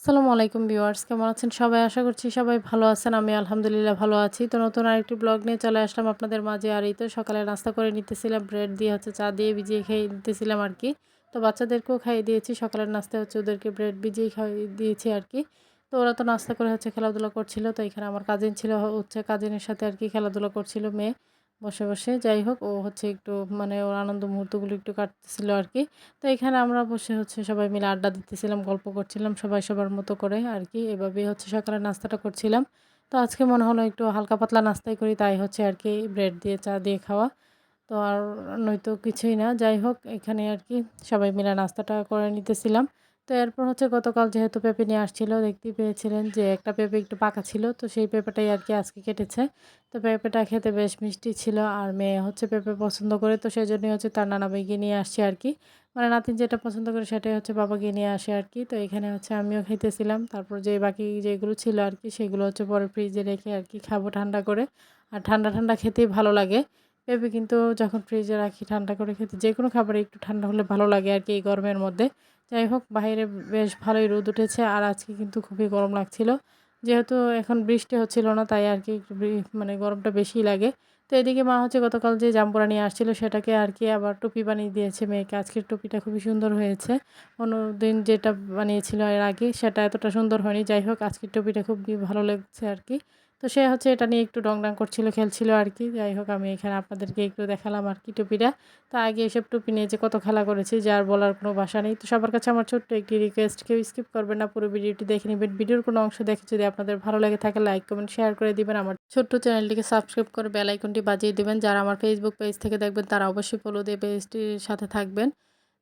আসসালামু আলাইকুম ভিউয়ার্স, কেমন আছেন সবাই? আশা করছি সবাই ভালো আছেন। আমি আলহামদুলিল্লাহ ভালো আছি। তো নতুন আরেকটি ব্লগ নিয়ে চলে আসলাম আপনাদের মাঝে। আর এই তো সকালে নাস্তা করে নিতেছিলাম, ব্রেড দিয়ে চা দিয়ে ভিজিয়ে খেয়ে নিতেছিলাম আরকি। তো বাচ্চাদেরকেও খাইয়ে দিয়েছি। সকালের নাস্তায় ওদেরকে ব্রেড ভিজিয়ে খাইয়ে দিয়েছি আরকি। তো ওরা তো নাস্তা করে খেলাধুলা করছিল। তো এখানে আমার কাজিন ছিল, কাজিনের সাথে আরকি খেলাধুলা করছিল মেয়ে বসে। যাই হোক, ও একটু ওর আনন্দ মুহূর্তগুলো একটু কাটতেছিল আরকি। তো এখানে আমরা বসে সবাই মিলে আড্ডা দিতেছিলাম, গল্প করছিলাম সবাই সবার মতো করে আরকি। এভাবেই সকালের নাস্তাটা করছিলাম। তো আজকে মনে হলো একটু হালকা পাতলা নাস্তাই করি, তাই আরকি ব্রেড দিয়ে চা দিয়ে খাওয়া। তো আর নয়তো কিছুই না। যাই হোক, এখানে আরকি সবাই মিলে নাস্তাটা করে নিতেছিলাম। তো এরপর গতকাল যেহেতু পেঁপে নিয়ে আসছিল, দেখতেই পেয়েছিলেন যে একটা পেঁপে একটু পাকা ছিল। তো সেই পেঁপেটাই আরকি আজকে কেটেছে। তো পেঁপেটা খেতে বেশ মিষ্টি ছিল। আর মেয়ে পেঁপে পছন্দ করে, তো সেজন্যই তার নানা ভাইকে নিয়ে আসছে আরকি। নাতিন যেটা পছন্দ করে সেটাই বাবাকে নিয়ে আসে আরকি। তো এখানে আমিও খাইতেছিলাম। তারপর যে বাকি যেগুলো ছিল আরকি সেগুলো পরে ফ্রিজে রেখে আরকি খাবো ঠান্ডা করে। আর ঠান্ডা খেতেই ভালো লাগে। পেঁপে কিন্তু যখন ফ্রিজে রাখি ঠান্ডা করে খেতে যেকোনো খাবারই একটু ঠান্ডা হলে ভালো লাগে আরকি এই গরমের মধ্যে। যাই হোক, বাহিরে বেশ ভালোই রোদ উঠেছে আর আজকে কিন্তু খুবই গরম লাগছিল। যেহেতু এখন বৃষ্টি হচ্ছিল না, তাই আরকি একটু গরমটা বেশিই লাগে। তো এদিকে মা গতকাল যে জাম্বুরা নিয়ে আসছিল সেটাকে আরকি আবার টুপি বানিয়ে দিয়েছে মেয়েকে। আজকের টুপিটা খুবই সুন্দর হয়েছে। অন্যদিন যেটা বানিয়েছিল এর আগে সেটা এতটা সুন্দর হয়নি। যাই হোক, আজকের টুপিটা খুবই ভালো লেগেছে আরকি। তো সে এটা নিয়ে একটু ডং করছিল, খেলছিল আরকি। যাই হোক, আমি এখানে আপনাদেরকে একটু দেখালাম আরকি টুপিটা। তো আগে এসব টুপি নিয়ে যে কত খেলা করেছি, যার বলার কোনো ভাষা নেই। তো সবার কাছে আমার ছোট্ট একটি রিকোয়েস্ট, কেউ স্কিপ করবেন না, পুরো ভিডিওটি দেখে নিবেন। ভিডিওর কোনো অংশ দেখে যদি আপনাদের ভালো লেগে থাকে লাইক, কমেন্ট, শেয়ার করে দিবেন। আমার ছোট্ট চ্যানেলটিকে সাবস্ক্রাইব করে বেল আইকনটি বাজিয়ে দিবেন। যারা আমার ফেসবুক পেজ থেকে দেখবেন তারা অবশ্যই ফলো দিয়ে পেজটির সাথে থাকবেন।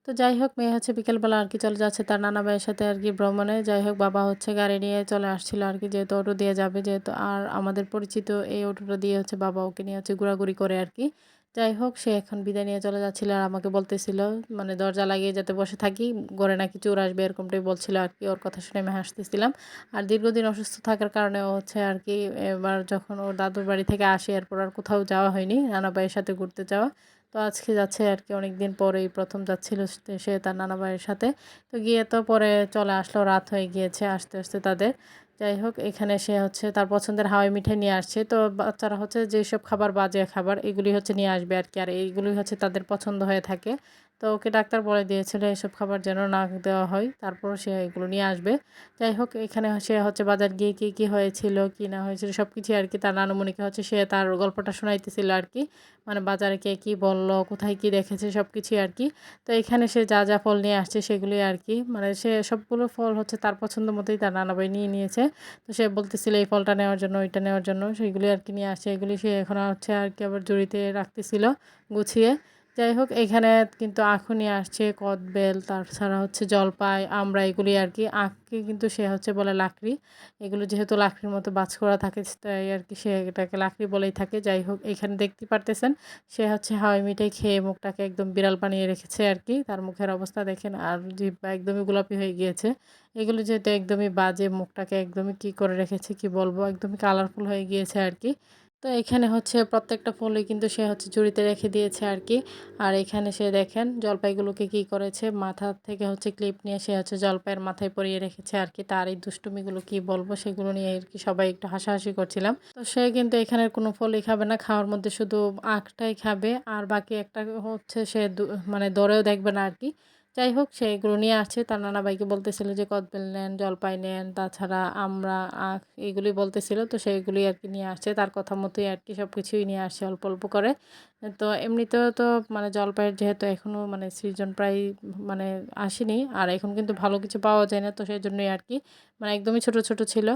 তো যাই হোক, মেয়ে বিকেলবেলা আরকি চলে যাচ্ছে তার নানা ভাইয়ের সাথে আরকি ভ্রমণে। যাই হোক, বাবা গাড়ি নিয়ে চলে আসছিল আরকি, যেহেতু অটো দিয়ে যাবে, যেহেতু আর আমাদের পরিচিত এই অটোটা দিয়ে বাবা ওকে নিয়ে ঘোরাঘুরি করে আরকি। যাই হোক, সে এখন বিদায় নিয়ে চলে যাচ্ছিল আর আমাকে বলতেছিল দরজা লাগিয়ে যাতে বসে থাকি, ঘরে নাকি চোর আসবে এরকমটাই বলছিল আরকি। ওর কথা শুনে আমি হাসতেছিলাম। আর দীর্ঘদিন অসুস্থ থাকার কারণে ও আরকি এবার যখন ওর দাদুর বাড়ি থেকে আসে এরপর আর কোথাও যাওয়া হয়নি নানা ভাইয়ের সাথে ঘুরতে যাওয়া। তো আজকে যাচ্ছে আরকি, অনেকদিন পরেই প্রথম যাচ্ছিল সে তার নানা ভাইয়ের সাথে। তো গিয়ে তো পরে চলে আসলো, রাত হয়ে গিয়েছে আসতে তাদের। যাই হোক, এখানে সে তার পছন্দের হাওয়াই মিঠাই নিয়ে আসছে। তো বাচ্চারা যেসব খাবার বাজে খাবার এগুলি নিয়ে আসবে আরকি। আর এইগুলি তাদের পছন্দ হয়ে থাকে। তো ওকে ডাক্তার বলে দিয়েছিল এসব খাবার যেন না দেওয়া হয়। তারপরও সে এগুলো নিয়ে আসবে। যাই হোক, এখানে সে বাজার গিয়ে কি হয়েছিল, কি না হয়েছিল সবকিছুই আরকি তার নানুমণিকে সে তার গল্পটা শোনাইতেছিল আরকি। বাজারে কে কি বলল, কোথায় কি দেখেছে সবকিছুই আরকি। তো এখানে সে যা ফল নিয়ে আসছে সেগুলি আরকি, সে সবগুলো ফল তার পছন্দ মতোই তার নানাভাই নিয়ে নিয়েছে। তো সে বলতেছিল এই ফলটা নেওয়ার জন্য, ওইটা নেওয়ার জন্য, সেগুলি আরকি নিয়ে আসছে। এগুলি সে এখন আরকি আবার ঝুড়িতে রাখতেছিল গুছিয়ে। যাই হোক, এখানে কিন্তু আখও নিয়ে আসছে, কদবেল, তাছাড়া জলপাই, আমড়া, এগুলি আরকি। আখকে কিন্তু সে বলে লাকড়ি। এগুলো যেহেতু লাকড়ির মতো বাজ করা থাকে তাই আরকি সে এটাকে লাকড়ি বলেই থাকে। যাই হোক, এখানে দেখতে পারতেছেন সে হাওয়াই মিঠাই খেয়ে মুখটাকে একদম বিড়াল বানিয়ে রেখেছে আরকি। তার মুখের অবস্থা দেখেন, আর জিহ্বা একদমই গোলাপি হয়ে গিয়েছে। এগুলো যেহেতু একদমই বাজে, মুখটাকে একদমই কি করে রেখেছে কি বলবো, একদমই কালারফুল হয়ে গিয়েছে আরকি। তো এখানে প্রত্যেকটা ফুলই কিন্তু সে ঝুড়িতে রেখে দিয়েছে আরকি। আর এখানে সে দেখেন জলপাইগুলোকে কি করেছে, মাথা থেকে ক্লিপ নিয়ে সে জলপাইয়ের মাথায় পরিয়ে রেখেছে আরকি। তার এই দুষ্টুমিগুলো কি বলবো, সেগুলো নিয়ে আরকি সবাই একটু হাসাহাসি করছিলাম। তো সে কিন্তু এখানের কোনো ফলই খাবে না, খাওয়ার মধ্যে শুধু আখটাই খাবে। আর বাকি একটা সে ধরেও দেখবে না আরকি। যাই হোক, সে এগুলো নিয়ে আসছে। তার নানা ভাইকে বলতেছিল যে কদবেল নেন, জলপাই নেন, তাছাড়া আমড়া, আখ, এগুলি বলতেছিল। তো সেগুলি আরকি নিয়ে আসছে। তার কথা মতোই আরকি সবকিছুই নিয়ে আসছে অল্প করে। তো এমনিতেও তো জলপাইয়ের যেহেতু এখনও সিজন প্রায় মানে আসেনি। আর এখন কিন্তু ভালো কিছু পাওয়া যায় না। তো সেজন্যই আরকি একদমই ছোট ছিল।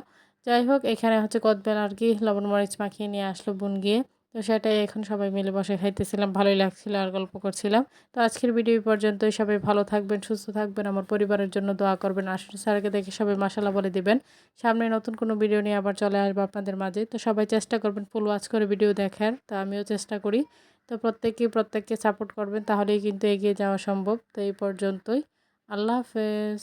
যাই হোক, এখানে কদবেল আরকি লবণ মরিচ মাখিয়ে নিয়ে আসলো বোন গিয়ে। তো সেটাই এখন সবাই মিলে বসে খাইতেছিলাম। ভালোই লাগছিল আর গল্প করছিলাম। তো আজকের ভিডিও এই পর্যন্তই। সবাই ভালো থাকবেন, সুস্থ থাকবেন। আমার পরিবারের জন্য দোয়া করবেন। আশিস স্যারকে দেখে সবাই মাশাআল্লাহ বলে দিবেন। সামনে নতুন কোনো ভিডিও নিয়ে আবার চলে আসবো আপনাদের মাঝে। তো সবাই চেষ্টা করবেন ফুল ওয়াচ করে ভিডিও দেখার। তো আমিও চেষ্টা করি। তো প্রত্যেককে সাপোর্ট করবেন, তাহলেই কিন্তু এগিয়ে যাওয়া সম্ভব। তো এই পর্যন্তই। আল্লাহ হাফেজ।